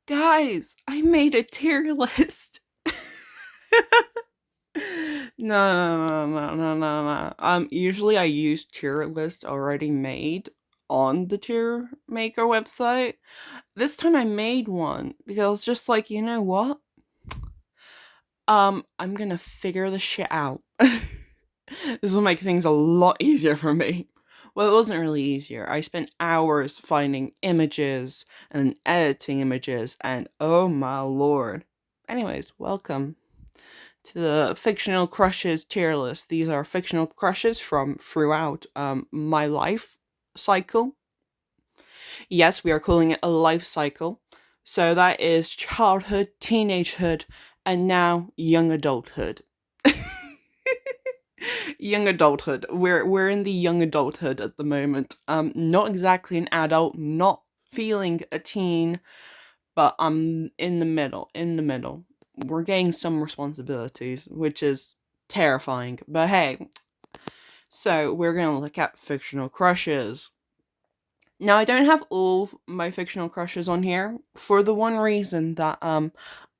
Guys, I made a tier list. No. Usually I use tier list already made on the tier maker website. This time I made one because I was just like, you know what? I'm gonna figure this shit out. This will make things a lot easier for me. Well, it wasn't really easier. I spent hours finding images and editing images, and oh my lord. Anyways, welcome to the fictional crushes tier list. These are fictional crushes from throughout my life cycle. Yes, we are calling it a life cycle. So that is childhood, teenagehood, and now young adulthood. Young adulthood. We're in the young adulthood at the moment. Not exactly an adult, not feeling a teen, but I'm in the middle. In the middle. We're getting some responsibilities, which is terrifying. But hey, so we're gonna look at fictional crushes. Now I don't have all my fictional crushes on here for the one reason that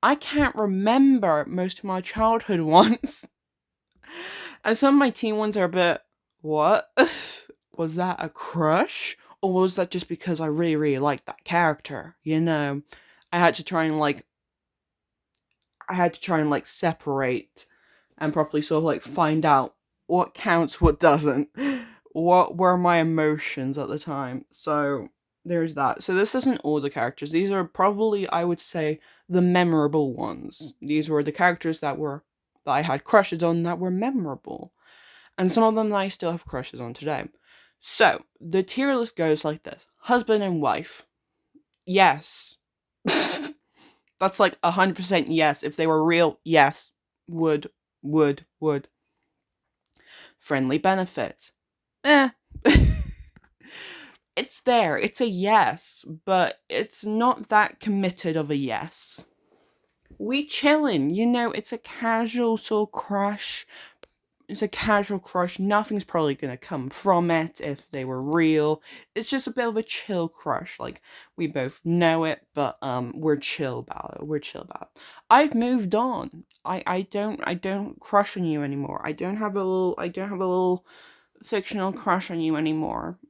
I can't remember most of my childhood ones. And some of my teen ones are a bit, what? Was that a crush? Or was that just because I really, really liked that character? You know, I had to try and like, separate and properly sort of like find out what counts, what doesn't. What were my emotions at the time? So there's that. So this isn't all the characters. These are probably, I would say, the memorable ones. These were the characters that I had crushes on that were memorable. And some of them that I still have crushes on today. So, the tier list goes like this. Husband and wife. Yes. That's like 100% yes. If they were real, yes. Would. Friendly benefits. Eh. It's there. It's a yes, but it's not that committed of a yes. We chillin', it's a casual sort of crush. It's a casual crush. Nothing's probably gonna come from it if they were real. It's just a bit of a chill crush. Like, we both know it, but we're chill about it. I've moved on. I don't crush on you anymore. I don't have a little fictional crush on you anymore.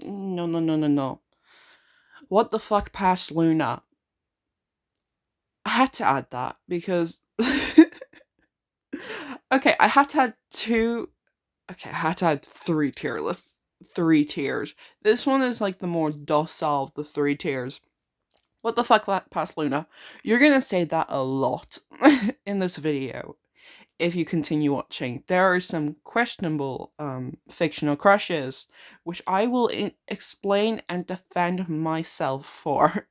No. What the fuck past Luna? I had to add that because okay, I had to add two. Okay, I had to add three tier lists. Three tiers. This one is like the more docile of the three tiers. What the fuck, past Luna? You're gonna say that a lot in this video if you continue watching. There are some questionable fictional crushes, which I will explain and defend myself for.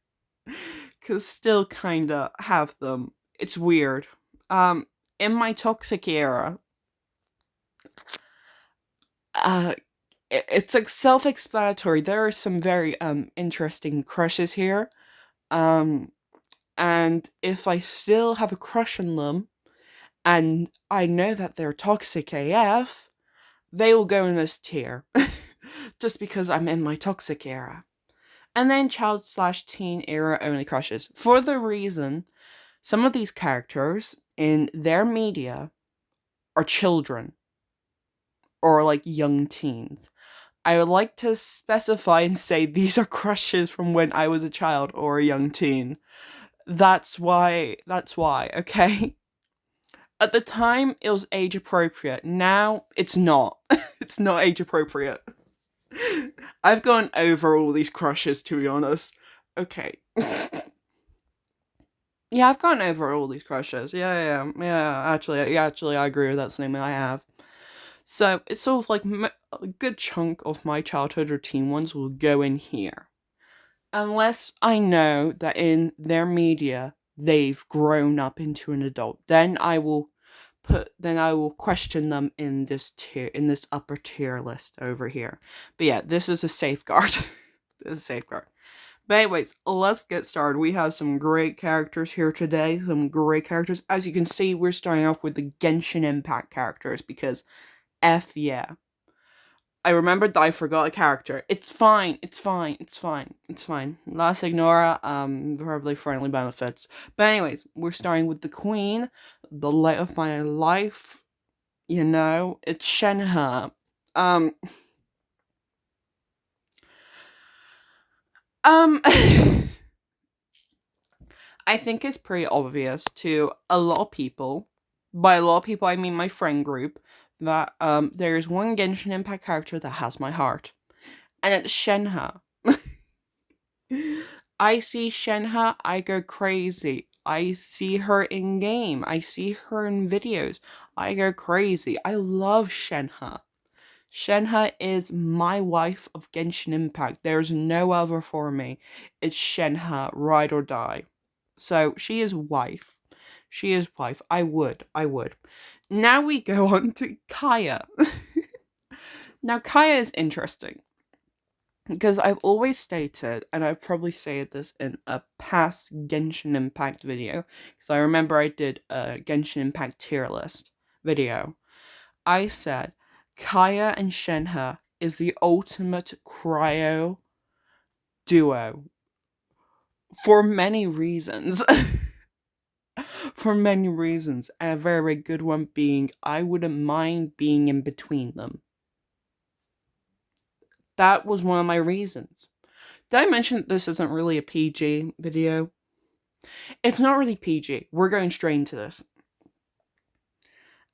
Cause still kinda have them. It's weird. In my toxic era, uh, it's like self-explanatory. There are some very interesting crushes here. Um, and if I still have a crush on them, and I know that they're toxic AF, they will go in this tier. Just because I'm in my toxic era. And then child/teen era only crushes. For the reason, some of these characters in their media are children. Or like young teens. I would like to specify and say these are crushes from when I was a child or a young teen. That's why, okay? At the time, it was age appropriate. Now, it's not. It's not age appropriate. I've gone over all these crushes, to be honest. Okay. Yeah, I've gone over all these crushes. Yeah. Actually, I agree with that statement. I have. So it's sort of like a good chunk of my childhood or teen ones will go in here. Unless I know that in their media they've grown up into an adult, then I will question them in this upper tier list over here. But yeah, this is a safeguard. This is a safeguard. But anyways, let's get started. We have some great characters here today. Some great characters. As you can see, we're starting off with the Genshin Impact characters because F yeah. I remembered that I forgot a character. It's fine. It's fine. It's fine. It's fine. La Signora, probably friendly benefits. But anyways, we're starting with the Queen, the light of my life. You know, it's Shenhe. Um, um, I think it's pretty obvious to a lot of people. By a lot of people, I mean my friend group. That there's one Genshin Impact character that has my heart, and it's Shenhe. I see Shenhe, I go crazy. I see her in game. I see her in videos. I go crazy. I love Shenhe. Shenhe is my wife of Genshin Impact. There's no other for me. It's Shenhe, ride or die. So she is wife. She is wife. I would. I would. Now we go on to Kaya. Now Kaya is interesting because I've always stated, and I've probably stated this in a past Genshin Impact video, because I remember I did a Genshin Impact tier list video. I said Kaya and Shenhe is the ultimate cryo duo for many reasons. For many reasons, and a very, very good one being I wouldn't mind being in between them. That was one of my reasons. Did I mention that this isn't really a PG video? It's not really PG. We're going straight into this.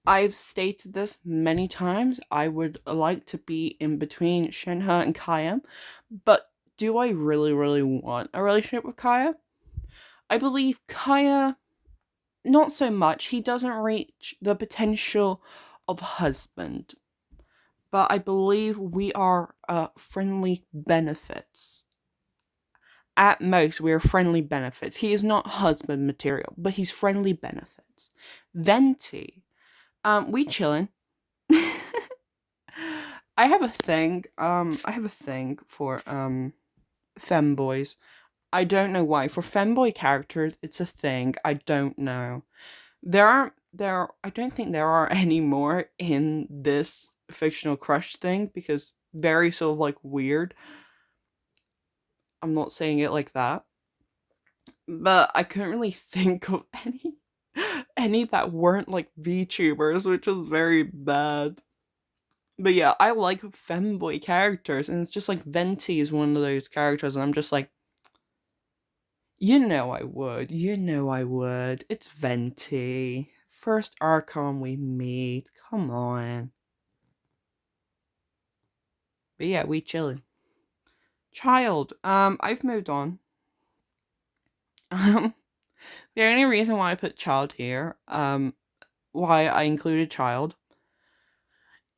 I've stated this many times. I would like to be in between Shenhe and Kaya, but do I really, really want a relationship with Kaya? I believe Kaya, not so much. He doesn't reach the potential of husband, but I believe we are friendly benefits. At most, we are friendly benefits. He is not husband material, but he's friendly benefits. Venti, we chillin'. I have a thing for femboys. I don't know why. For femboy characters, it's a thing. I don't know. I don't think there are any more in this fictional crush thing because very sort of like weird. I'm not saying it like that. But I couldn't really think of any that weren't like VTubers, which was very bad. But yeah, I like femboy characters, and it's just like Venti is one of those characters, and I'm just like, you know I would. You know I would. It's Venti. First Archon we meet. Come on. But yeah, we chillin'. Child. I've moved on. The only reason why I put child here, why I included child,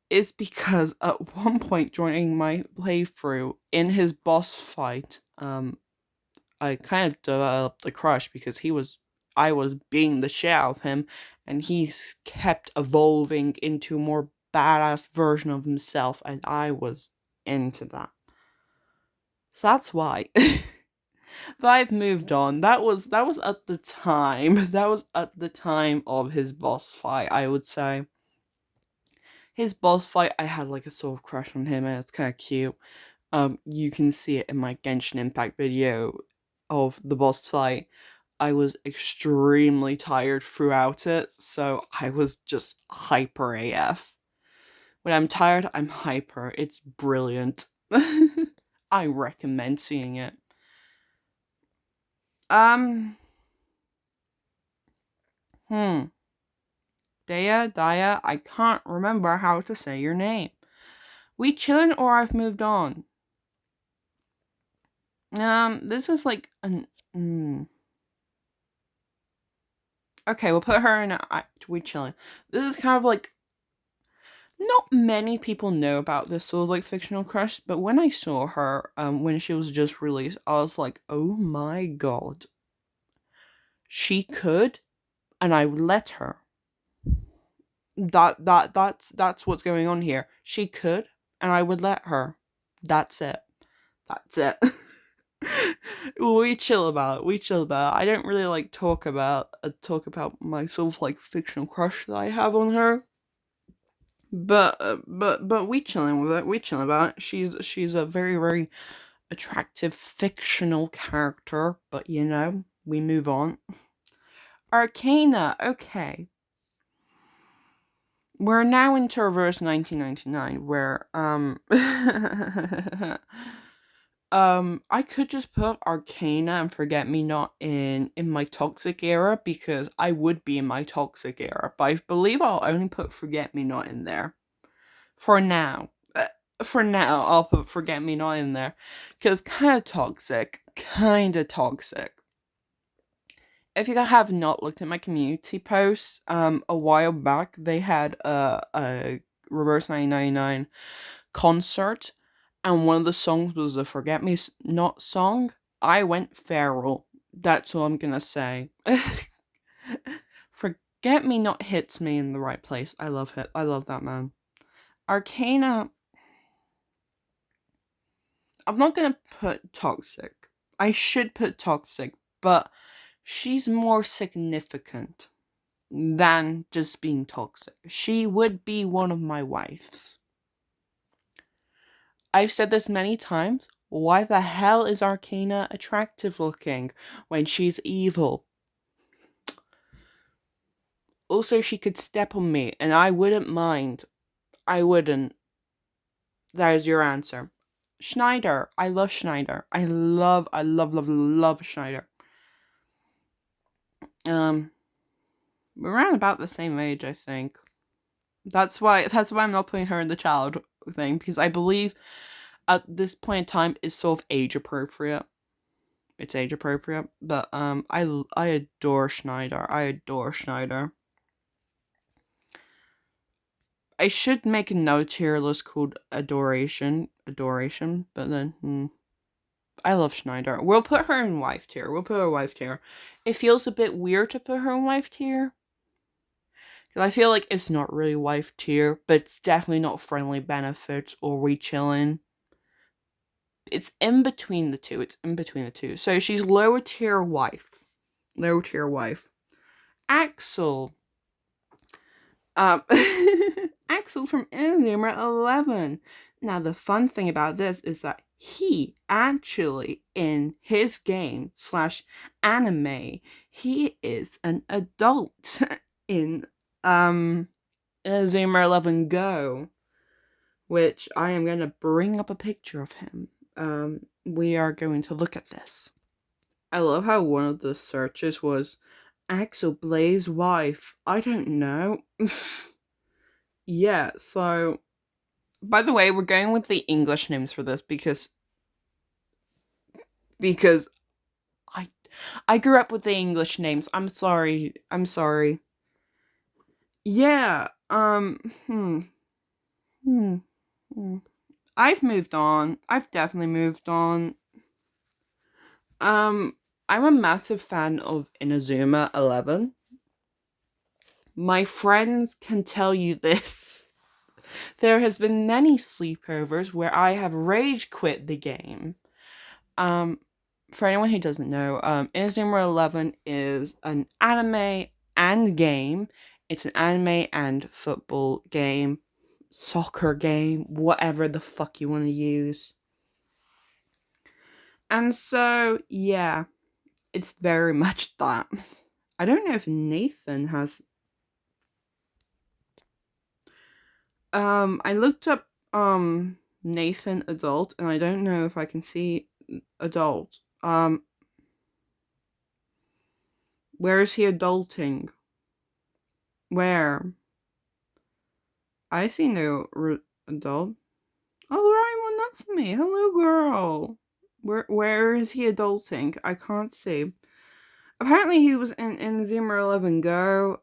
is because at one point during my playthrough, in his boss fight, I kind of developed a crush because I was being the shit out of him, and he's kept evolving into a more badass version of himself, and I was into that. So that's why. But I've moved on. That was at the time. That was at the time of his boss fight, I would say. His boss fight, I had like a sort of crush on him, and it's kind of cute. You can see it in my Genshin Impact video of the boss fight. I was extremely tired throughout it, so I was just hyper AF. When I'm tired, I'm hyper. It's brilliant. I recommend seeing it. Um, hmm. Daya, I can't remember how to say your name. We chillin' or I've moved on? This is like an. Okay, we'll put her in we chilling. This is kind of like not many people know about this sort of like fictional crush, but when I saw her, when she was just released, I was like, oh my god, she could, and I would let her. That's what's going on here. She could, and I would let her. That's it. That's it. We chill about it. We chill about it. I don't really like talk about my sort of like fictional crush that I have on her. But we chilling with it. We chilling about it. She's a very very attractive fictional character, but we move on. Arcana, okay. We're now into reverse 1999, where I could just put Arcana and Forget Me Not in my toxic era, because I would be in my toxic era, but I believe I'll only put Forget Me Not in there for now. For now, I'll put Forget Me Not in there, because kind of toxic, If you have not looked at my community posts, a while back they had a Reverse 1999 concert, and one of the songs was a Forget Me Not song. I went feral. That's all I'm gonna say. Forget Me Not hits me in the right place. I love it. I love that, man. Arcana, I'm not gonna put toxic. I should put toxic, but she's more significant than just being toxic. She would be one of my wives. I've said this many times. Why the hell is Arcana attractive looking when she's evil? Also, she could step on me, and I wouldn't mind. I wouldn't. That is your answer. Schneider. I love Schneider. I love, love Schneider. We're around about the same age, I think. That's why I'm not putting her in the child thing, because I believe at this point in time is sort of age appropriate. It's age appropriate, but I adore Schneider. I adore Schneider. I should make another tier list called Adoration, but then I love Schneider. We'll put her in wife tier. It feels a bit weird to put her in wife tier, because I feel like it's not really wife tier, but it's definitely not friendly benefits or we chillin'. It's in between the two. So she's lower tier wife. Axel. Axel from Enigma 11. Now, the fun thing about this is that he actually, in his game / anime, he is an adult in Enigma 11 Go, which I am going to bring up a picture of him. We are going to look at this. I love how one of the searches was Axel Blaze wife. I don't know. Yeah, so by the way, we're going with the English names for this because I grew up with the English names. I'm sorry. Yeah, I've moved on. I've definitely moved on. I'm a massive fan of Inazuma 11. My friends can tell you this. There has been many sleepovers where I have rage quit the game. For anyone who doesn't know, Inazuma 11 is an anime and game. It's an anime and football game, soccer game, whatever the fuck you want to use. And so, yeah, it's very much that. I don't know if Nathan has. I looked up Nathan adult, and I don't know if I can see adult. Where is he adulting? Where? I see no adult. Oh, the right one, that's me. Hello, girl. Where is he adulting? I can't see. Apparently he was in Zoomer 11 Go.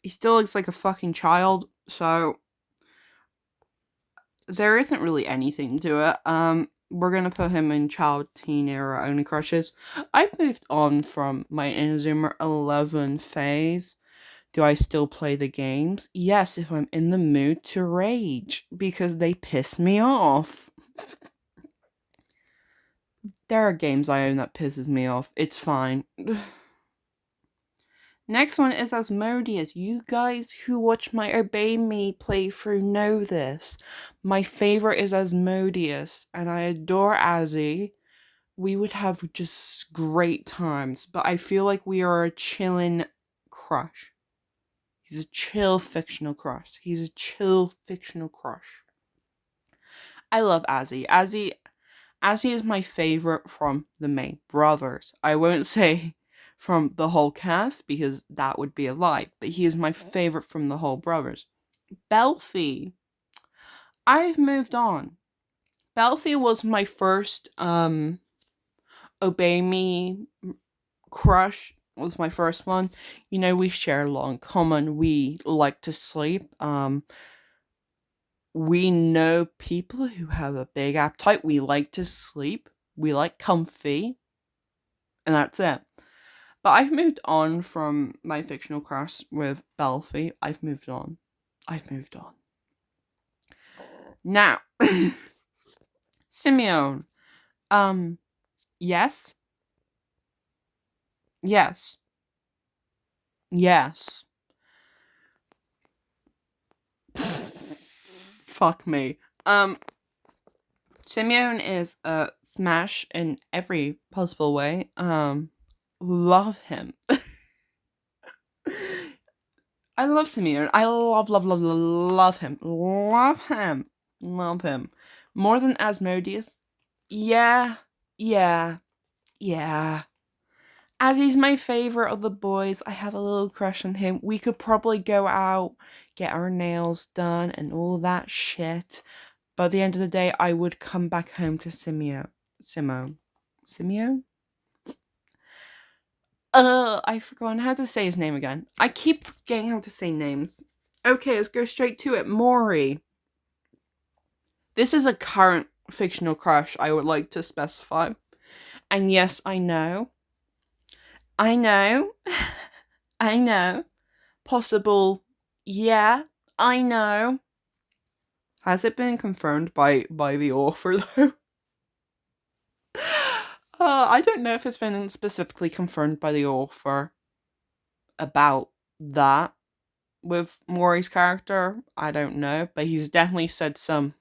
He still looks like a fucking child, so there isn't really anything to it. We're gonna put him in child teen era only crushes. I've moved on from my Inazuma 11 phase. Do I still play the games? Yes, if I'm in the mood to rage, because they piss me off. There are games I own that pisses me off. It's fine. Next one is Asmodeus. You guys who watch my Obey Me playthrough know this. My favorite is Asmodeus, and I adore Azzy. We would have just great times, but I feel like we are a chillin' crush. He's a chill fictional crush. He's a chill fictional crush. I love Azzy. Azzy is my favorite from the main brothers. I won't say from the whole cast because that would be a lie, but he is my favorite from the whole brothers. Belfie. I've moved on. Belfie was my first Obey Me crush. Was my first one. You know, we share a lot in common. We like to sleep. We know people who have a big appetite. We like to sleep. We like comfy. And that's it. But I've moved on from my fictional crush with Belfie. I've moved on. I've moved on. Now, Simeon. Yes. Yes. Yes. Fuck me. Simeon is a smash in every possible way. Love him. I love Simeon. I love him. Love him. Love him. More than Asmodeus. Yeah. Yeah. Yeah. As he's my favorite of the boys, I have a little crush on him. We could probably go out, get our nails done, and all that shit. But at the end of the day, I would come back home to Simeon. Simeon? I've forgotten how to say his name again. I keep forgetting how to say names. Okay, let's go straight to it. Maury. This is a current fictional crush I would like to specify. And yes, I know. I know. I know. Possible. Yeah, I know. Has it been confirmed by the author though? I don't know if it's been specifically confirmed by the author about that with Maury's character. I don't know, but he's definitely said some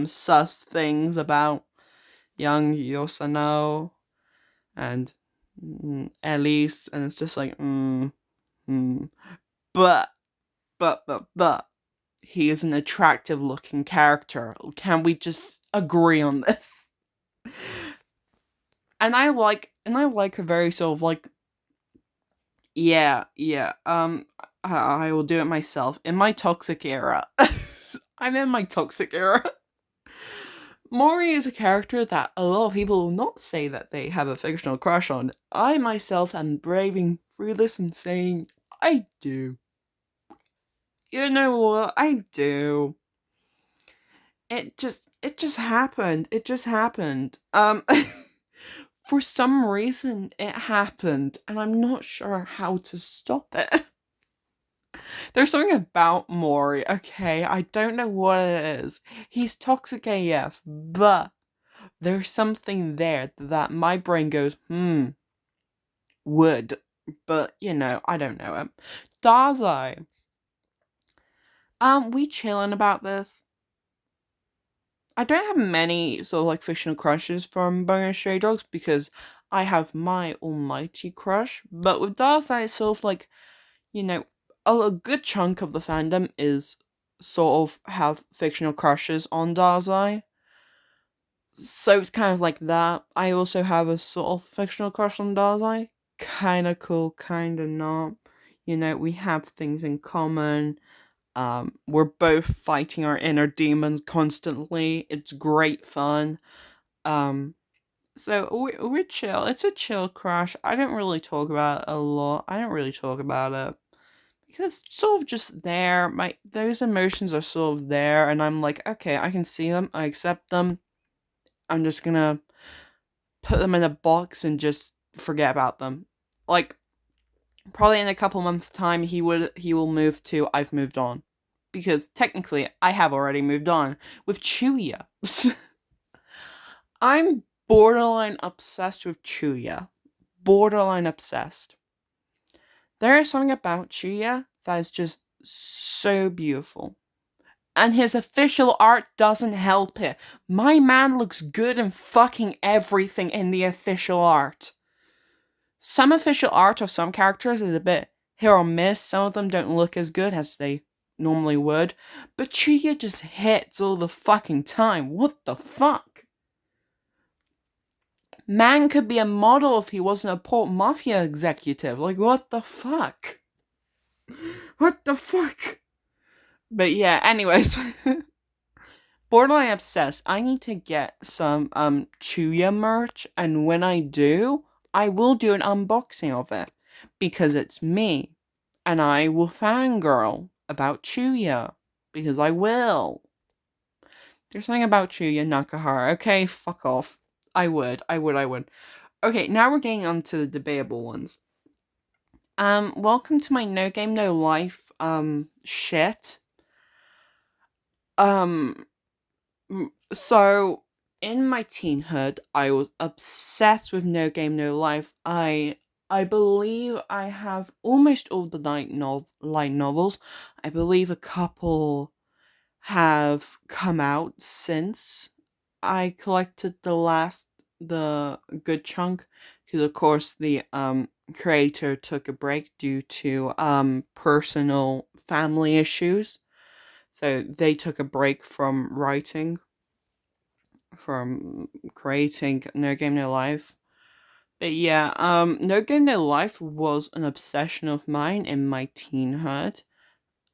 sus things about young Yosano and Elise, and it's just like but he is an attractive looking character. Can we just agree on this? And I like a very sort of like yeah. I will do it myself in my toxic era. I'm in my toxic era. Maury is a character that a lot of people will not say that they have a fictional crush on. I myself am braving through this and saying I do. You know what? I do. It just happened. It just happened. For some reason it happened and I'm not sure how to stop it. There's something about Maury, okay? I don't know what it is. He's toxic AF, but there's something there that my brain goes, would. But, I don't know him. Darzai. We chilling about this. I don't have many sort of like fictional crushes from Bunny and Stray Dogs because I have my almighty crush. But with Darzai, it's sort of like, a good chunk of the fandom is sort of have fictional crushes on Darzai. So it's kind of like that. I also have a sort of fictional crush on Darzai. Kinda cool, kinda not. We have things in common. We're both fighting our inner demons constantly. It's great fun. So we're chill. It's a chill crush. I don't really talk about it a lot. I don't really talk about it because it's sort of just there. Those emotions are sort of there, and I'm like, okay, I can see them. I accept them. I'm just gonna put them in a box and just forget about them. Like probably in a couple months' time, he will move to I've moved on, because technically I have already moved on with Chuya. I'm borderline obsessed with Chuya. Borderline obsessed. There is something about Chuya that is just so beautiful. And his official art doesn't help it. My man looks good in fucking everything in the official art. Some official art of some characters is a bit hit or miss. Some of them don't look as good as they normally would. But Chuya just hits all the fucking time. What the fuck? Man could be a model if he wasn't a port mafia executive. Like, what the fuck? What the fuck? But yeah, anyways. Borderline obsessed. I need to get some Chuya merch, and when I do, I will do an unboxing of it. Because it's me. And I will fangirl about Chuya. Because I will. There's something about Chuya Nakahara. Okay, fuck off. I would. Okay, now we're getting on to the debatable ones. Welcome to my No Game No Life shit. So in my teenhood, I was obsessed with No Game No Life. I believe I have almost all the light novels. I believe a couple have come out since I collected the good chunk, because of course the creator took a break due to personal family issues. So they took a break from creating No Game No Life. But yeah, No Game No Life was an obsession of mine in my teenhood.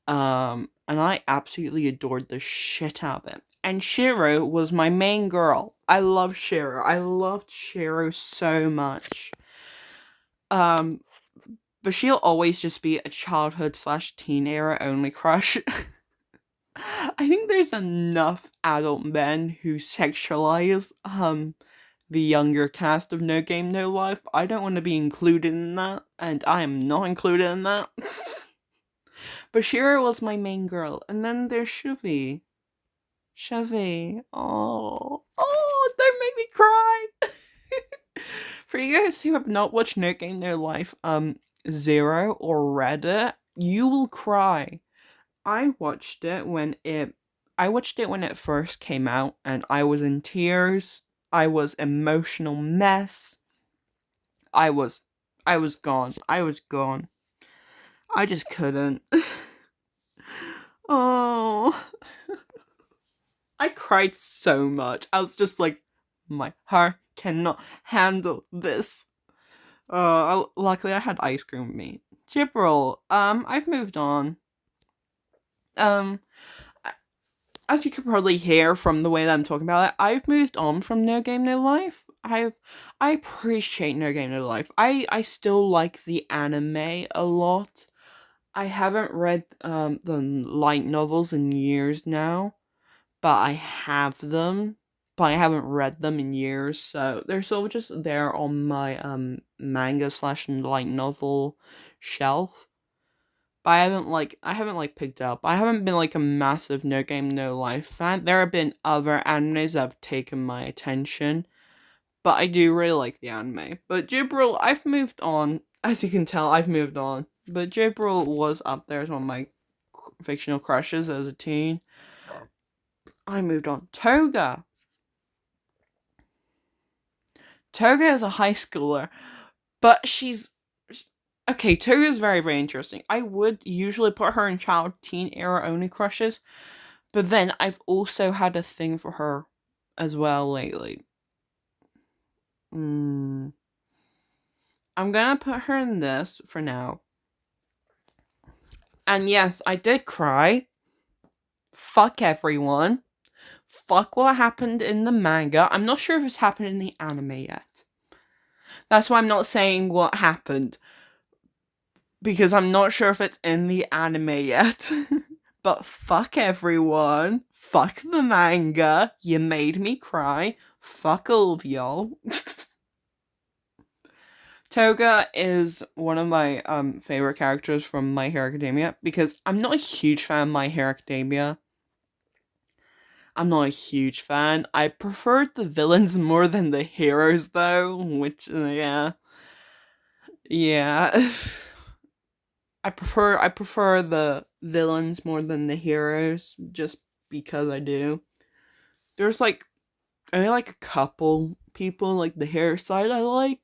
And I absolutely adored the shit out of it. And Shiro was my main girl. I love Shiro. I loved Shiro so much. Um, but she'll always just be a childhood / teen era only crush. I think there's enough adult men who sexualize the younger cast of No Game No Life. I don't want to be included in that, and I am not included in that. But Shira was my main girl, and then there's Shuvi. Shuvi. Oh, don't make me cry. For you guys who have not watched No Game No Life, Zero or read it, you will cry. I watched it when it first came out, and I was in tears. I was emotional mess. I was gone. I was gone. I just couldn't. Oh. I cried so much. I was just like, my heart cannot handle this. Luckily I had ice cream with me. Jibril, I've moved on. Um, as you can probably hear from the way that I'm talking about it, I've moved on from No Game No Life. I appreciate No Game No Life. I still like the anime a lot. I haven't read the light novels in years now, but I have them. But I haven't read them in years, so they're sort of just there on my manga / light novel shelf. But I haven't picked up. I haven't been like a massive No Game No Life fan. There have been other animes that have taken my attention, but I do really like the anime. But Jibril, I've moved on. As you can tell, I've moved on. But Jibril was up there as one of my fictional crushes as a teen. I moved on. Toga. Toga is a high schooler, but she's okay. Toga is very, very interesting. I would usually put her in child teen era only crushes, but then I've also had a thing for her as well lately. I'm gonna put her in this for now. And yes, I did cry. Fuck everyone. Fuck what happened in the manga. I'm not sure if it's happened in the anime yet. That's why I'm not saying what happened. Because I'm not sure if it's in the anime yet. But fuck everyone. Fuck the manga. You made me cry. Fuck all of y'all. Toga is one of my favorite characters from My Hero Academia, because I'm not a huge fan of My Hero Academia. I'm not a huge fan. I preferred the villains more than the heroes, though, which, yeah. Yeah. I prefer the villains more than the heroes, just because I do. There's like only like a couple people like the hero side I like.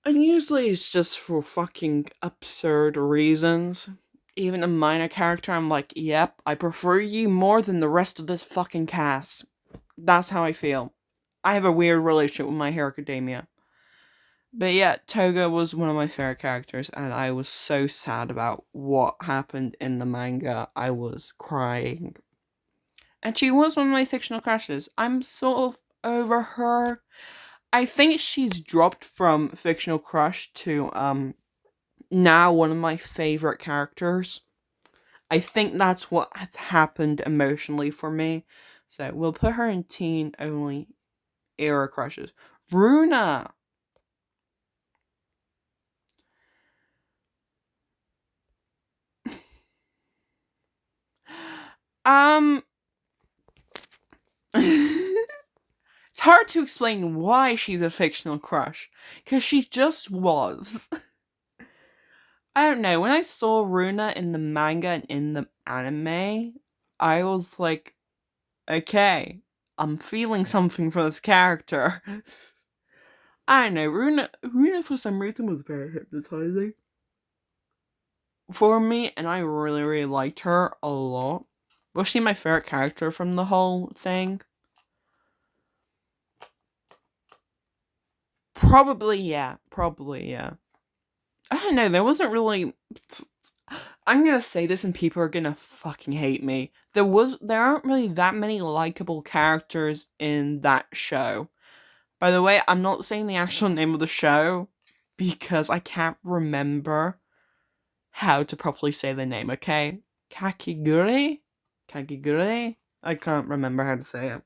And usually it's just for fucking absurd reasons. Even a minor character, I'm like, yep, I prefer you more than the rest of this fucking cast. That's how I feel. I have a weird relationship with My Hero Academia. But yeah, Toga was one of my favorite characters, and I was so sad about what happened in the manga. I was crying. And she was one of my fictional crushes. I'm sort of over her. I think she's dropped from fictional crush to now one of my favorite characters. I think that's what has happened emotionally for me. So we'll put her in teen only era crushes. Runa. Um It's hard to explain why she's a fictional crush, because she just was. I don't know, when I saw Runa in the manga and in the anime, I was like, okay, I'm feeling something for this character. I don't know, Runa for some reason was very hypnotizing for me, and I really, really liked her a lot. Was she my favorite character from the whole thing? Probably, yeah. Probably, yeah. I don't know, there wasn't really. I'm gonna say this and people are gonna fucking hate me. There aren't really that many likable characters in that show. By the way, I'm not saying the actual name of the show because I can't remember how to properly say the name, okay? Kakigure? Kakigure? I can't remember how to say it.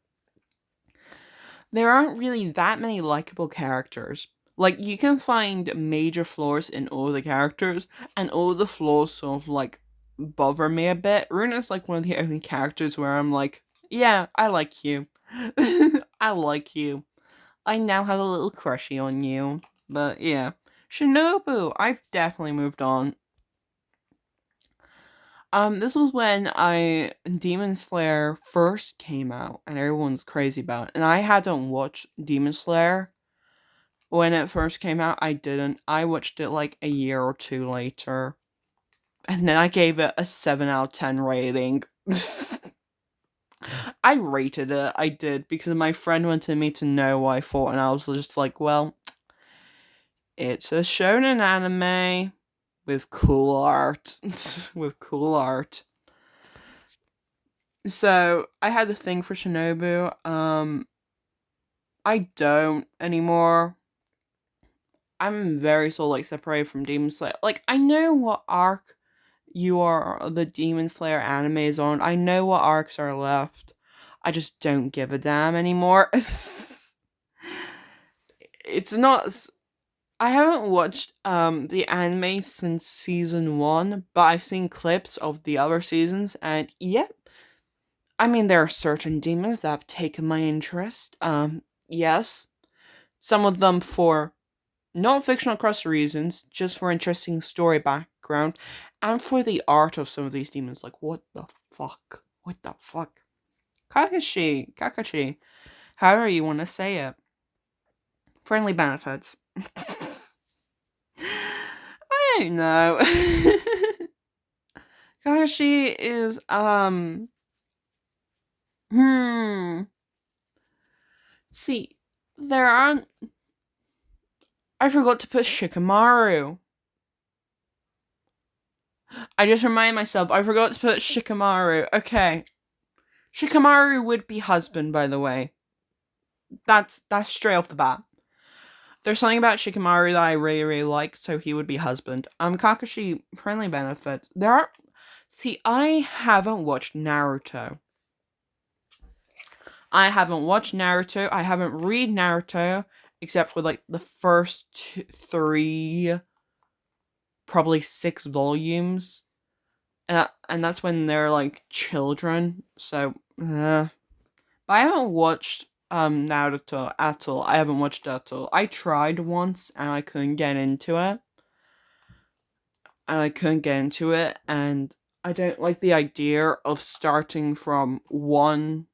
There aren't really that many likable characters. Like, you can find major flaws in all the characters, and all the flaws sort of, like, bother me a bit. Runa's, like, one of the only characters where I'm like, yeah, I like you. I like you. I now have a little crushy on you. But, yeah. Shinobu, I've definitely moved on. This was when Demon Slayer first came out, and everyone's crazy about it. And I hadn't watched Demon Slayer when it first came out. I didn't. I watched it like a year or two later, and then I gave it a 7 out of 10 rating. I rated it. I did because my friend wanted me to know what I thought, and I was just like, well, it's a shonen anime with cool art, with cool art. So I had a thing for Shinobu. I don't anymore. I'm very sort of like separated from Demon Slayer. Like, I know what arc the Demon Slayer anime is on. I know what arcs are left. I just don't give a damn anymore. It's not. I haven't watched the anime since season 1, but I've seen clips of the other seasons, and yep. I mean, there are certain demons that have taken my interest. Yes, some of them for not fictional cross reasons, just for interesting story background, and for the art of some of these demons. Like, what the fuck? What the fuck? Kakashi, however you want to say it. Friendly benefits. I don't know. Kakashi is, see, there aren't. I forgot to put Shikamaru. I just reminded myself, I forgot to put Shikamaru. Okay. Shikamaru would be husband, by the way. That's straight off the bat. There's something about Shikamaru that I really, really like, so he would be husband. Kakashi, friendly benefits. There are... See, I haven't watched Naruto. I haven't watched Naruto. I haven't read Naruto, except for, like, the first three, probably 6 volumes. And that's when they're like children. So, but I haven't watched Naruto at all. I haven't watched it at all. I tried once and I couldn't get into it. and I couldn't get into it, and I don't like the idea of starting from one.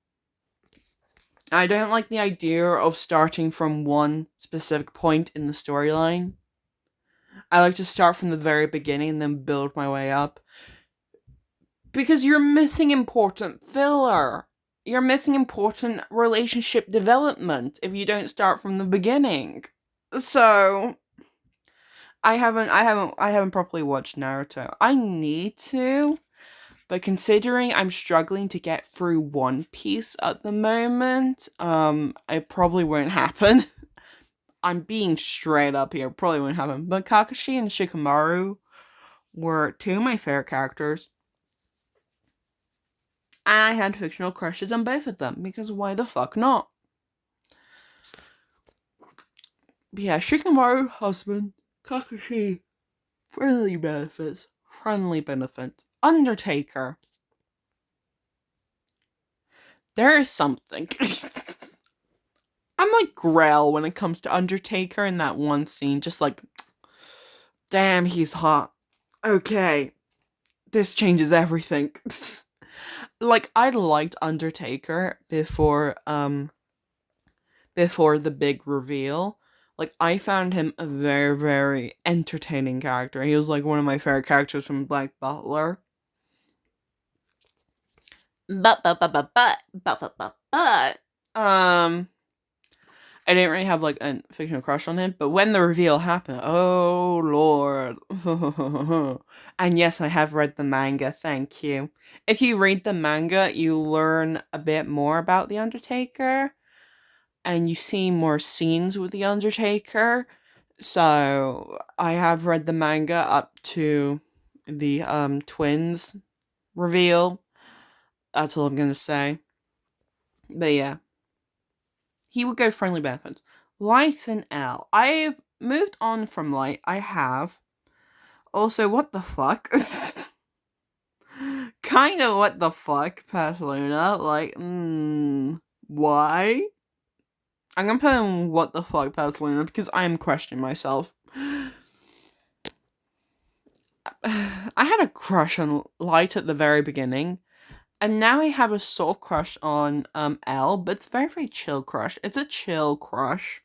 I don't like the idea of starting from one specific point in the storyline. I like to start from the very beginning and then build my way up. Because you're missing important filler. You're missing important relationship development if you don't start from the beginning. So I haven't properly watched Naruto. I need to, but considering I'm struggling to get through One Piece at the moment, it probably won't happen. I'm being straight up here, probably won't happen. But Kakashi and Shikamaru were two of my favorite characters. I had fictional crushes on both of them, because why the fuck not? But yeah, Shikamaru, husband, Kakashi, friendly benefit. Undertaker. There is something. I'm like Grail when it comes to Undertaker in that one scene, just like, damn, he's hot. Okay, this changes everything. Like, I liked Undertaker before the big reveal. Like, I found him a very, very entertaining character. He was like one of my favorite characters from Black Butler. But, I didn't really have like a fictional crush on him, but when the reveal happened, oh lord. And yes, I have read the manga, thank you. If you read the manga, you learn a bit more about The Undertaker, and you see more scenes with The Undertaker. So, I have read the manga up to the twins reveal. That's all I'm gonna say. But yeah. He would go friendly benefits. Light and L. I've moved on from Light. I have. Also, what the fuck? Kind of what the fuck, Pasaluna. Like, why? I'm gonna put in what the fuck, Pasaluna, because I am questioning myself. I had a crush on Light at the very beginning, and now I have a sort of crush on L, but it's a very, very chill crush. It's a chill crush.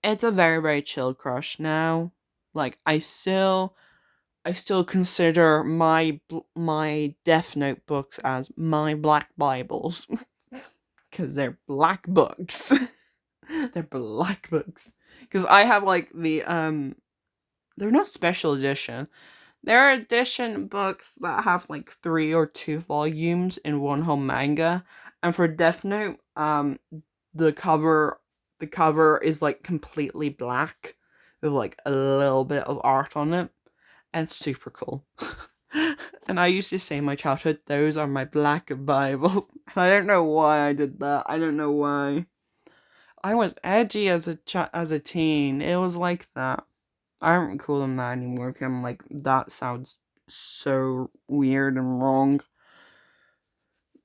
It's a very, very chill crush now. Like, I still consider my Death Note books as my black Bibles, because they're black books. They're black books. Because I have like they're not special edition. There are edition books that have like 3 or 2 volumes in one whole manga, and for Death Note, the cover is like completely black with like a little bit of art on it, and it's super cool. And I used to say in my childhood, those are my black Bibles. I don't know why I did that. I don't know why. I was edgy as a teen. It was like that. I don't call them that anymore because I'm like, that sounds so weird and wrong.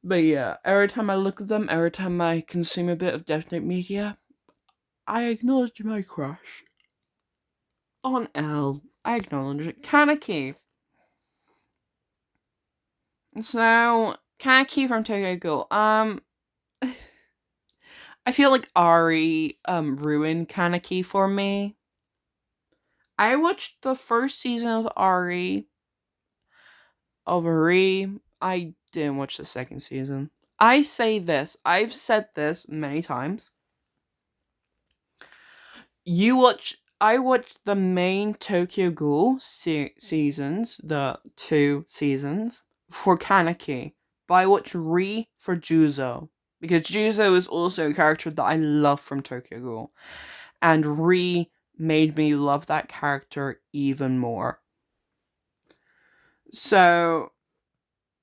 But yeah, every time I look at them, every time I consume a bit of Death Note media, I acknowledge my crush on L. I acknowledge it. Kaneki. So, Kaneki from Tokyo Ghoul. I feel like Ari ruined Kaneki for me. I watched the first season of Ari. I didn't watch the second season. I say this. I've said this many times. I watched the main Tokyo Ghoul seasons, the 2 seasons, for Kaneki. But I watched Ri for Juzo. Because Juzo is also a character that I love from Tokyo Ghoul. And Ri made me love that character even more. So,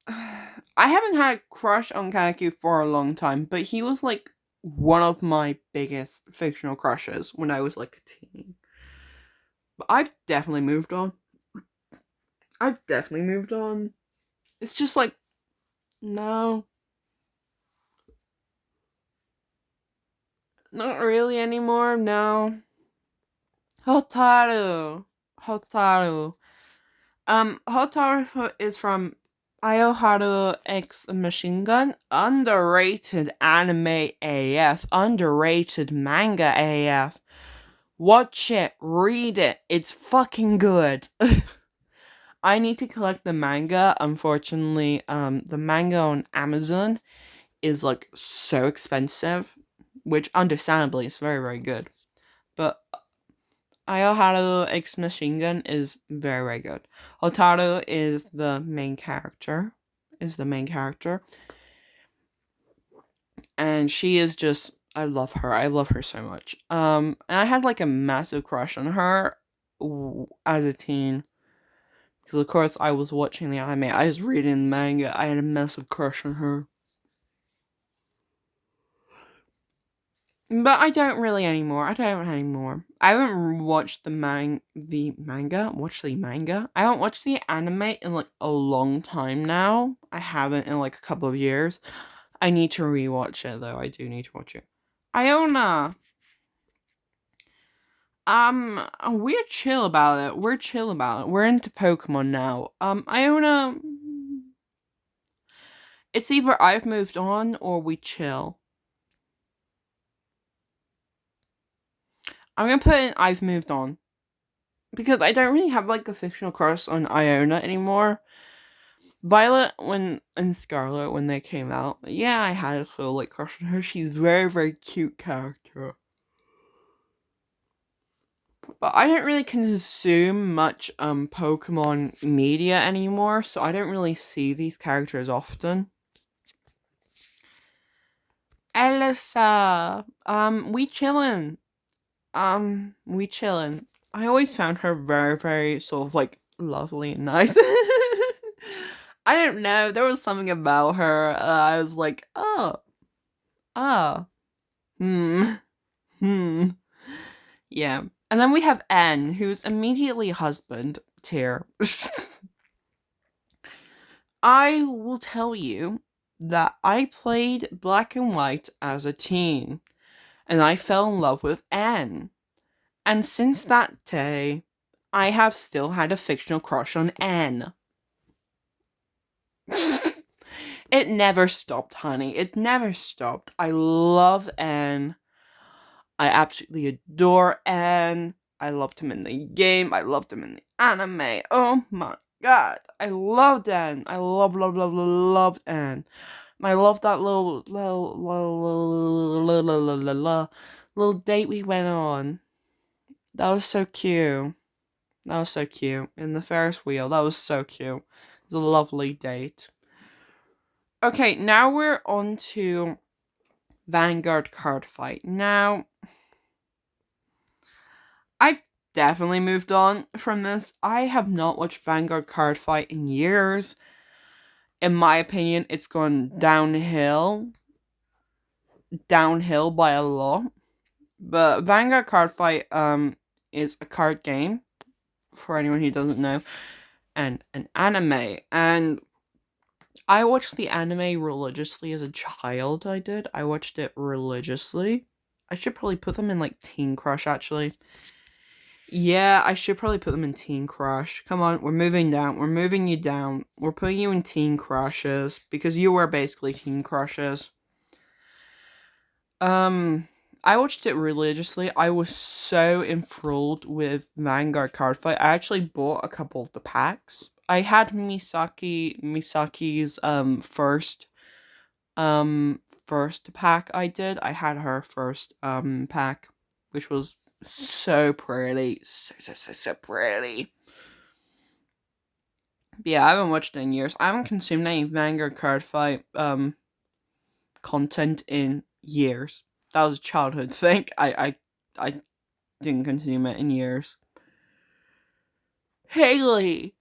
I haven't had a crush on Kaneki for a long time, but he was like one of my biggest fictional crushes when I was like a teen. But I've definitely moved on. It's just like, no, not really anymore, no. Hotaru. Hotaru. Hotaru is from Ayoharu X Machine Gun. Underrated anime AF. Underrated manga AF. Watch it. Read it. It's fucking good. I need to collect the manga. Unfortunately, the manga on Amazon is like so expensive, which understandably is very, very good. But Ayoharu X Machine Gun is very, very good. Hotaru is the main character. And she is just, I love her. I love her so much. And I had like a massive crush on her as a teen. Because of course I was watching the anime, I was reading the manga, I had a massive crush on her. But I don't really anymore. I haven't watched the manga. Watch the manga. I haven't watched the anime in like a long time now. I haven't in like a couple of years. I need to rewatch it though. I do need to watch it. Iona. We're chill about it. We're into Pokemon now. Iona. It's either I've moved on or we chill. I'm gonna put in I've moved on. Because I don't really have like a fictional crush on Iona anymore. Violet and Scarlet when they came out, yeah, I had a little like crush on her. She's very, very cute character. But I don't really consume much Pokemon media anymore, so I don't really see these characters often. Elisa, we chillin'. I always found her very, very sort of like lovely and nice. I don't know. There was something about her. I was like, oh, ah, hmm, hmm, yeah. And then we have N, who's immediately husband tier. I will tell you that I played Black and White as a teen, and I fell in love with N. And since that day, I have still had a fictional crush on N. It never stopped, honey. It never stopped. I love N. I absolutely adore N. I loved him in the game. I loved him in the anime. Oh my god. I loved N. I loved N. And I love that little date we went on. That was so cute. In the Ferris wheel. That was so cute. It was a lovely date. Okay, now we're on to Vanguard card fight. Now, I've definitely moved on from this. I have not watched Vanguard card fight in years. In my opinion, it's gone downhill by a lot. But Vanguard card fight is a card game, for anyone who doesn't know, and an anime. And I watched the anime religiously as a child. I watched it religiously. I should probably put them in like Teen Crush actually. Yeah, I should probably put them in Teen Crush. Come on, we're moving down. We're moving you down. We're putting you in Teen Crushes because you were basically Teen Crushes. I watched it religiously. I was so enthralled with Vanguard card fight. I actually bought a couple of the packs. I had Misaki's first pack I did. I had her first pack, which was so pretty. So pretty. But yeah, I haven't watched it in years. I haven't consumed any Vanguard card fight content in years. That was a childhood thing. I didn't consume it in years. Haley.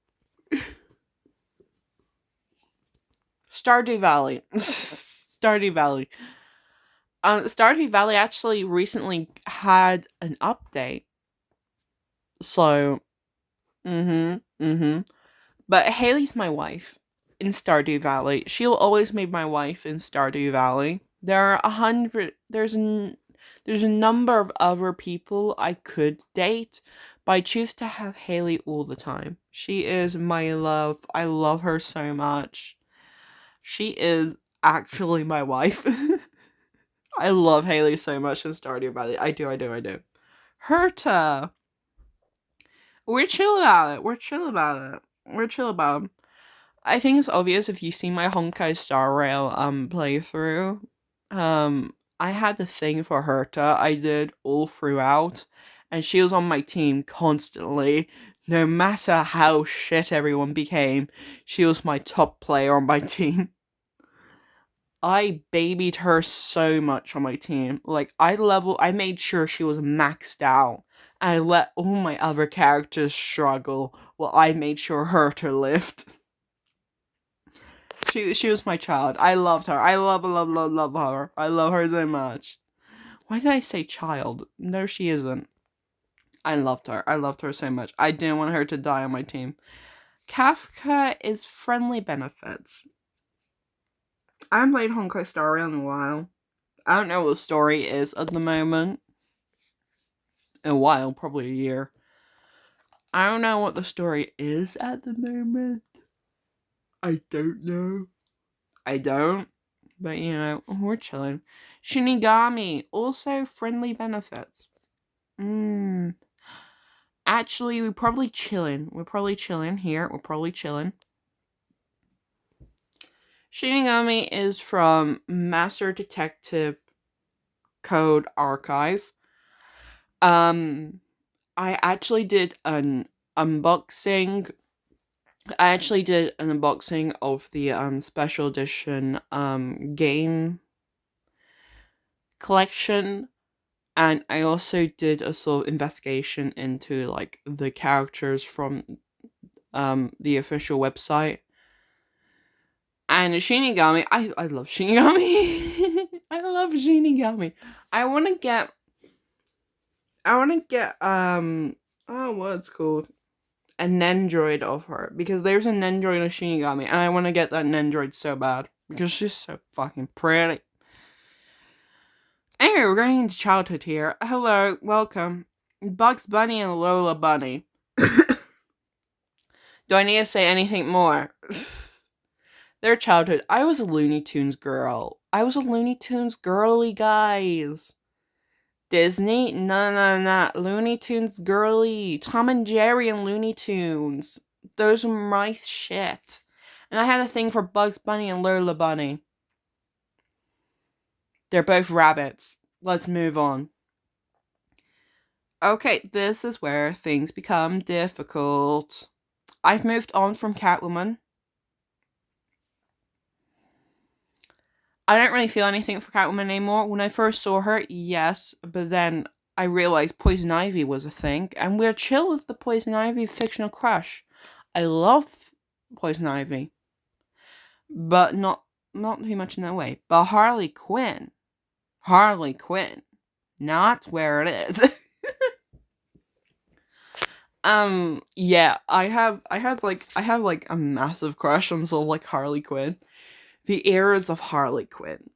Stardew Valley. Stardew Valley. Stardew Valley actually recently had an update. So, But Haley's my wife in Stardew Valley. She'll always be my wife in Stardew Valley. There are There's a number of other people I could date, but I choose to have Haley all the time. She is my love. I love her so much. She is actually my wife. I love Haley so much in Stardew Valley. I do. Herta. We're chill about it. We're chill about it. I think it's obvious if you see my Honkai Star Rail playthrough. I had the thing for Herta. I did all throughout, and she was on my team constantly. No matter how shit everyone became, she was my top player on my team. I babied her so much on my team. Like, I made sure she was maxed out. I let all my other characters struggle while I made sure Herta lived. She was my child. I loved her. I love her. I love her so much. Why did I say child? No, she isn't. I loved her. I loved her so much. I didn't want her to die on my team. Kafka is friendly benefits. I haven't played Honkai Star Rail in a while. I don't know what the story is at the moment. A while, probably a year. I don't know what the story is at the moment. I don't know. I don't. But, you know, we're chilling. Shinigami, also friendly benefits. Actually, we're probably chilling. We're probably chilling here. We're probably chilling. Shinigami is from Master Detective Code Archive. I actually did an unboxing. I actually did an unboxing of the special edition game collection, and I also did a sort of investigation into like the characters from the official website. And Shinigami, I love Shinigami. I love Shinigami. I wanna get what's called? A Nendroid of her. Because there's a Nendroid of Shinigami, and I wanna get that Nendroid so bad. Because she's so fucking pretty. Anyway, we're going into childhood here. Hello, welcome. Bugs Bunny and Lola Bunny. Do I need to say anything more? Their childhood. I was a Looney Tunes girl. I was a Looney Tunes girly, guys. Disney? No. Looney Tunes girly. Tom and Jerry and Looney Tunes. Those were my shit. And I had a thing for Bugs Bunny and Lola Bunny. They're both rabbits. Let's move on. Okay, this is where things become difficult. I've moved on from Catwoman. I don't really feel anything for Catwoman anymore. When I first saw her, yes, but then I realized Poison Ivy was a thing, and we're chill with the Poison Ivy fictional crush. I love Poison Ivy, but not too much in that way. But Harley Quinn, not where it is. Yeah, I have like a massive crush on sort of like Harley Quinn. The eras of Harley Quinn.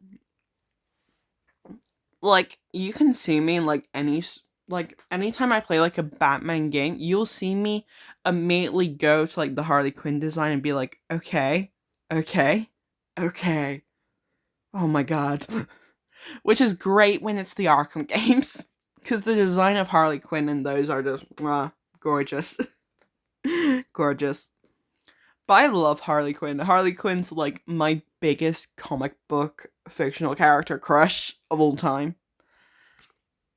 Like, you can see me in like anytime I play like a Batman game, you'll see me immediately go to like the Harley Quinn design and be like, okay. Oh my god. Which is great when it's the Arkham games. Because the design of Harley Quinn in those are just gorgeous. Gorgeous. But I love Harley Quinn. Harley Quinn's like my biggest comic book fictional character crush of all time.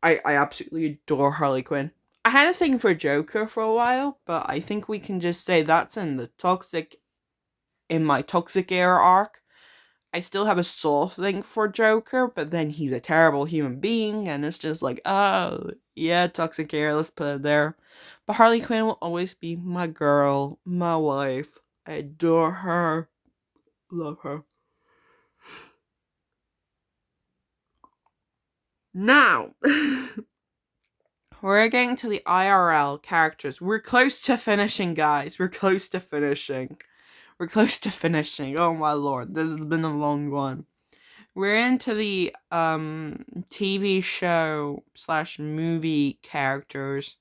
I absolutely adore Harley Quinn. I had a thing for Joker for a while, but I think we can just say that's in my toxic era arc. I still have a soft thing for Joker, but then he's a terrible human being, and it's just like, oh, yeah, toxic era, let's put it there. But Harley Quinn will always be my girl, my wife. I adore her. Love her. Now, we're getting to the IRL characters. We're close to finishing, guys. We're close to finishing. Oh my lord, this has been a long one. We're into the TV show slash movie characters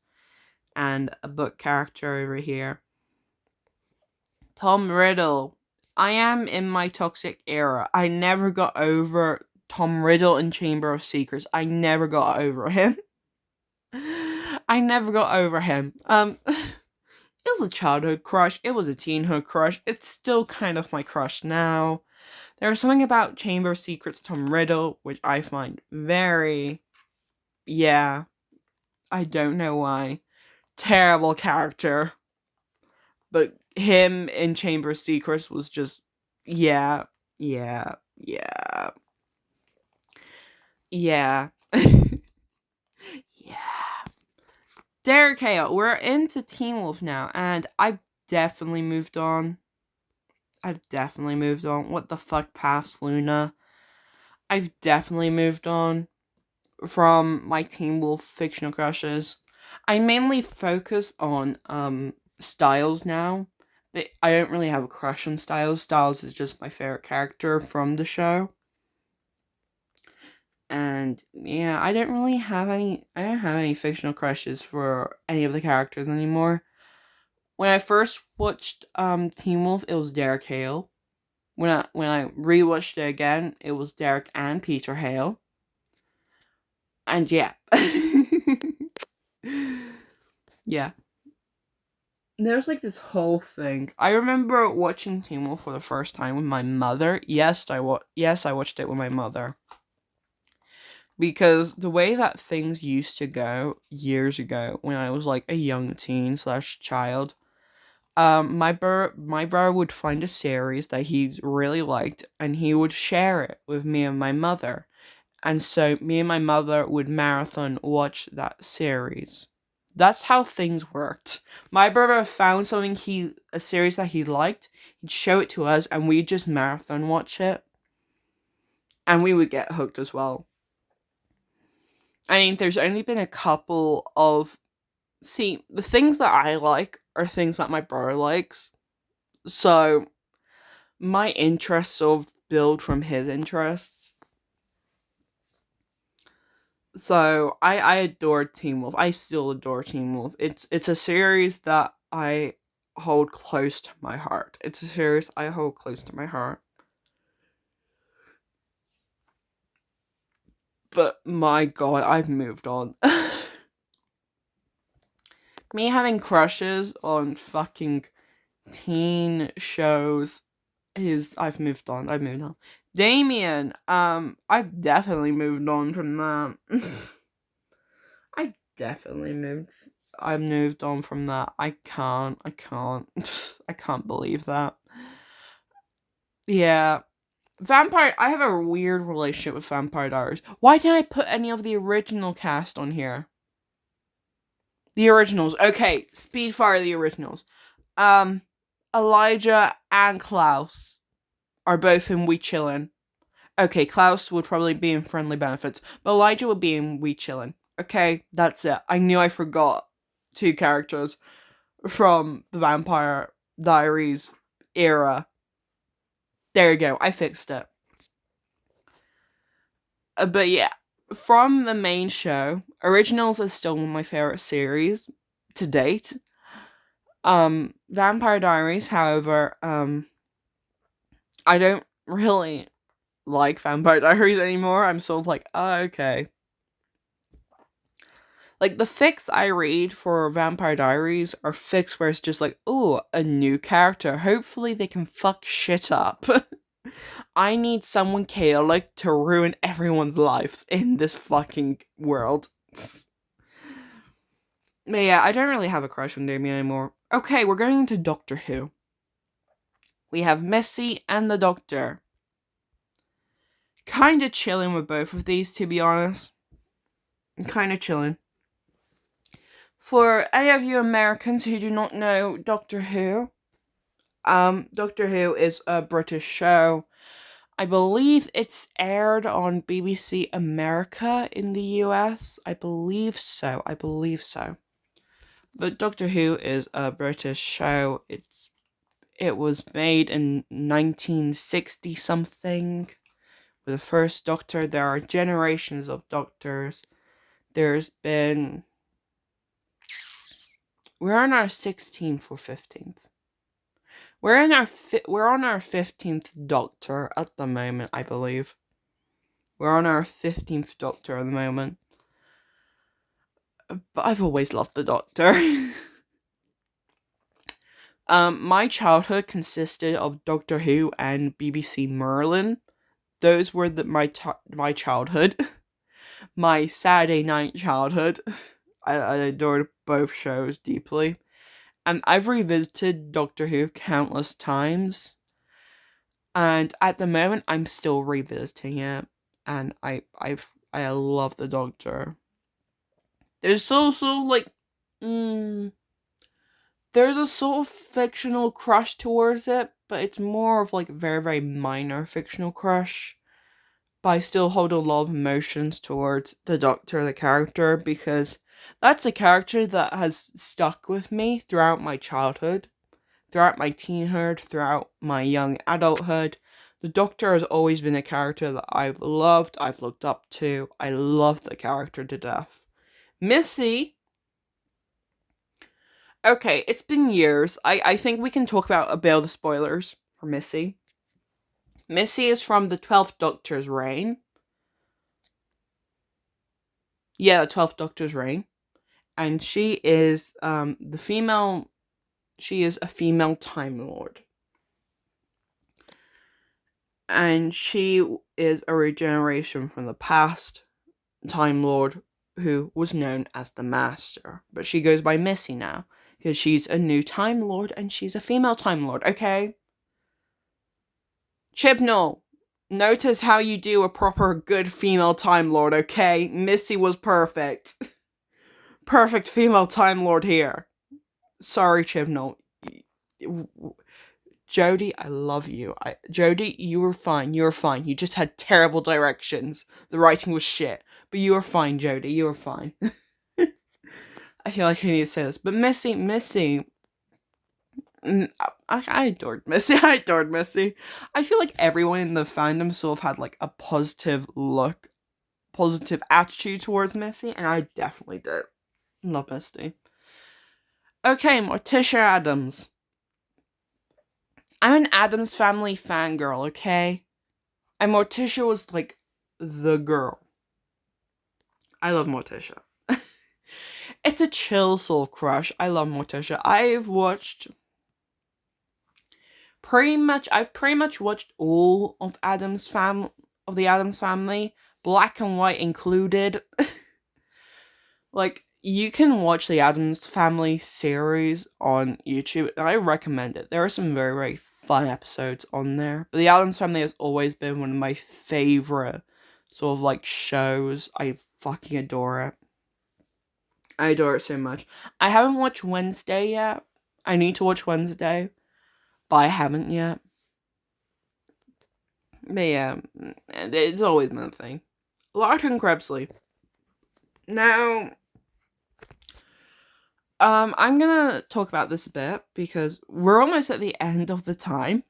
and a book character over here. Tom Riddle. I am in my toxic era. I never got over Tom Riddle in Chamber of Secrets. I never got over him. I never got over him. It was a childhood crush. It was a teenhood crush. It's still kind of my crush now. There's something about Chamber of Secrets Tom Riddle which I find very, yeah, I don't know why. Terrible character. But him in Chamber of Secrets was just, yeah, yeah, yeah, yeah. Yeah. Derek Hale, we're into Teen Wolf now, and I've definitely moved on. What the fuck, past Luna? I've definitely moved on from my Teen Wolf fictional crushes. I mainly focus on Styles now, but I don't really have a crush on Styles. Styles is just my favorite character from the show. And yeah, I don't have any fictional crushes for any of the characters anymore. When I first watched Teen Wolf, it was Derek Hale. When I rewatched it again, it was Derek and Peter Hale. And yeah. Yeah. There's like this whole thing. I remember watching Teen Wolf for the first time with my mother. Yes, I watched it with my mother. Because the way that things used to go years ago when I was like a young teen slash child, my brother would find a series that he really liked and he would share it with me and my mother. And so me and my mother would marathon watch that series. That's how things worked. My brother found a series that he liked, he'd show it to us and we'd just marathon watch it. And we would get hooked as well. I mean, there's only been a couple of, see, the things that I like are things that my brother likes. So my interests sort of build from his interests. So I adore Teen Wolf. I still adore Teen Wolf. It's a series that I hold close to my heart. It's a series I hold close to my heart. But my god, I've moved on. Me having crushes on fucking teen shows is I've moved on. Damien, I've definitely moved on from that. I definitely I've moved on from that. I can't I can't believe that. Yeah. I have a weird relationship with Vampire Diaries. Why didn't I put any of the original cast on here? The originals. Okay, Speedfire the originals. Elijah and Klaus are both in We Chillin'. Okay, Klaus would probably be in Friendly Benefits, but Elijah would be in We Chillin'. Okay, that's it. I knew I forgot two characters from the Vampire Diaries era. There you go, I fixed it. But yeah, from the main show, Originals is still one of my favorite series to date. Vampire Diaries, however, I don't really like Vampire Diaries anymore. I'm sort of like, oh, okay. Like, the fics I read for Vampire Diaries are fics where it's just like, oh, a new character. Hopefully they can fuck shit up. I need someone chaotic to ruin everyone's lives in this fucking world. But yeah, I don't really have a crush on Damien anymore. Okay, we're going into Doctor Who. We have Missy and the Doctor. Kinda chilling with both of these, to be honest. Kinda chilling. For any of you Americans who do not know Doctor Who, Doctor Who is a British show. I believe it's aired on BBC America in the US. I believe so. But Doctor Who is a British show. It was made in 1960 something. with the first Doctor. There are generations of Doctors. There's been... We're on our 16th or 15th. We're on our 15th Doctor at the moment, I believe. We're on our 15th Doctor at the moment. But I've always loved the Doctor. My childhood consisted of Doctor Who and BBC Merlin. Those were my childhood. My Saturday night childhood. I adored both shows deeply. And I've revisited Doctor Who countless times. And at the moment, I'm still revisiting it. And I love the Doctor. There's there's a sort of fictional crush towards it, but it's more of like a very, very minor fictional crush. But I still hold a lot of emotions towards the Doctor, the character, because that's a character that has stuck with me throughout my childhood, throughout my teenhood, throughout my young adulthood. The Doctor has always been a character that I've loved, I've looked up to. I love the character to death. Missy. Okay, it's been years. I think we can talk about a bit of the spoilers for Missy. Missy is from the 12th Doctor's reign. Yeah, the 12th Doctor's reign. And she is she is a female Time Lord. And she is a regeneration from the past Time Lord who was known as the Master. But she goes by Missy now, because she's a new Time Lord and she's a female Time Lord, okay? Chibnall, notice how you do a proper good female Time Lord, okay? Missy was perfect. Perfect female Time Lord here. Sorry, Chibnall. Jodie, I love you. Jodie, you were fine. You were fine. You just had terrible directions. The writing was shit. But you were fine, Jodie. You were fine. I feel like I need to say this. But Missy. I adored Missy. I adored Missy. I feel like everyone in the fandom sort of had like a positive attitude towards Missy, and I definitely did. Love Misty. Okay, Morticia Addams. I'm an Addams Family fangirl, okay? And Morticia was like the girl. I love Morticia. It's a chill soul crush. I love Morticia. I've pretty much watched all of the Addams Family, black and white included. Like, you can watch the Addams Family series on YouTube, and I recommend it. There are some very, very fun episodes on there. But the Addams Family has always been one of my favorite sort of like shows. I fucking adore it. I adore it so much. I haven't watched Wednesday yet. I need to watch Wednesday, but I haven't yet. But yeah, it's always been a thing. Larkin Krebsley. Now, I'm gonna talk about this a bit because we're almost at the end of the time.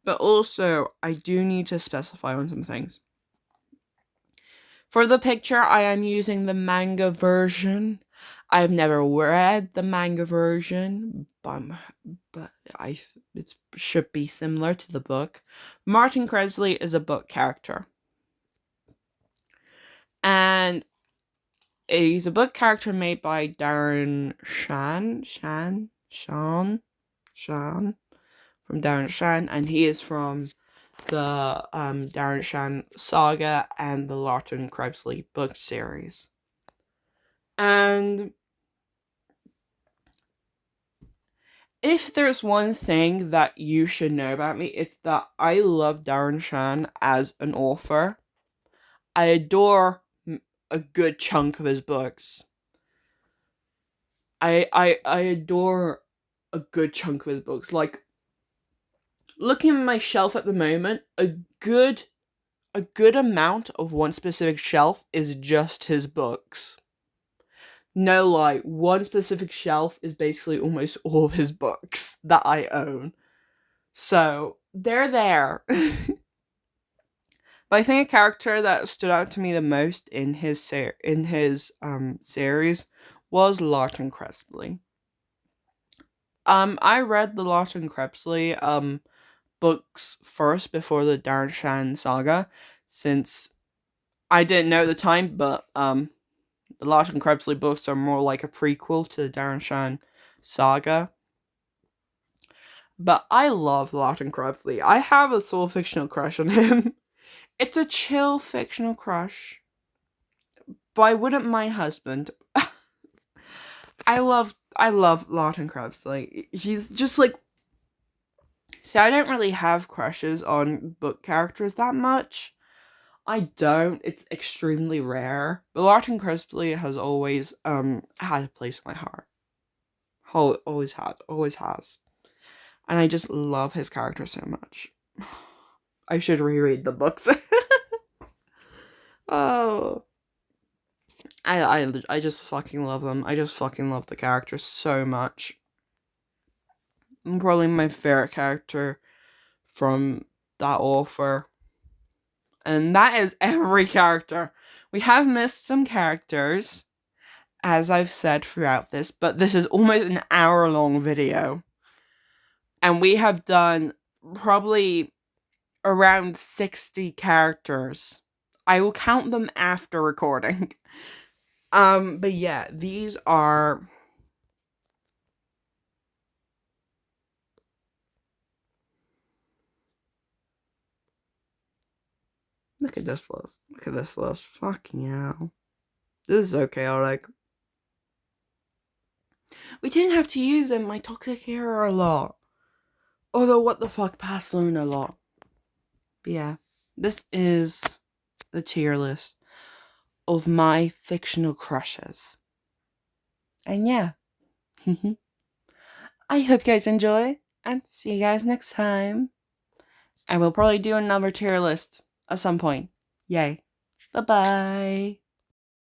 But also, I do need to specify on some things. For the picture, I am using the manga version. I've never read the manga version, but it should be similar to the book. Martin Krebsley is a book character. And he's a book character made by Darren Shan from Darren Shan, and he is from the Darren Shan saga and the Larkin Krebsley book series. And if there's one thing that you should know about me, it's that I love Darren Shan as an author. I adore a good chunk of his books. I adore a good chunk of his books. Like, looking at my shelf at the moment, a good amount of one specific shelf is just his books. No lie, one specific shelf is basically almost all of his books that I own. So, they're there. But I think a character that stood out to me the most in his series was Lawton Cressley. I read the Lawton Cressley books first before the Darren Shan saga, since I didn't know at the time, but the Lawton Cressley books are more like a prequel to the Darren Shan saga. But I love Lawton Cressley. I have a sole fictional crush on him. It's a chill fictional crush. But I wouldn't mind husband. I love Lawton Cressley. He's just like, see, I don't really have crushes on book characters that much. I don't. It's extremely rare. But Lawton Cressley has always had a place in my heart. Always had, always has. And I just love his character so much. I should reread the books. Oh, I just fucking love them. I just fucking love the character so much. Probably my favorite character from that author. And that is every character. We have missed some characters, as I've said throughout this, but this is almost an hour-long video. And we have done probably around 60 characters. I will count them after recording. But yeah, these are... Look at this list. Look at this list. Fucking hell. This is so chaotic. We didn't have to use them my toxic era a lot. Although, what the fuck, past Luna a lot. But yeah, this is the tier list of my fictional crushes. And yeah. I hope you guys enjoy, and see you guys next time. And we'll probably do another tier list at some point. Yay. Bye-bye.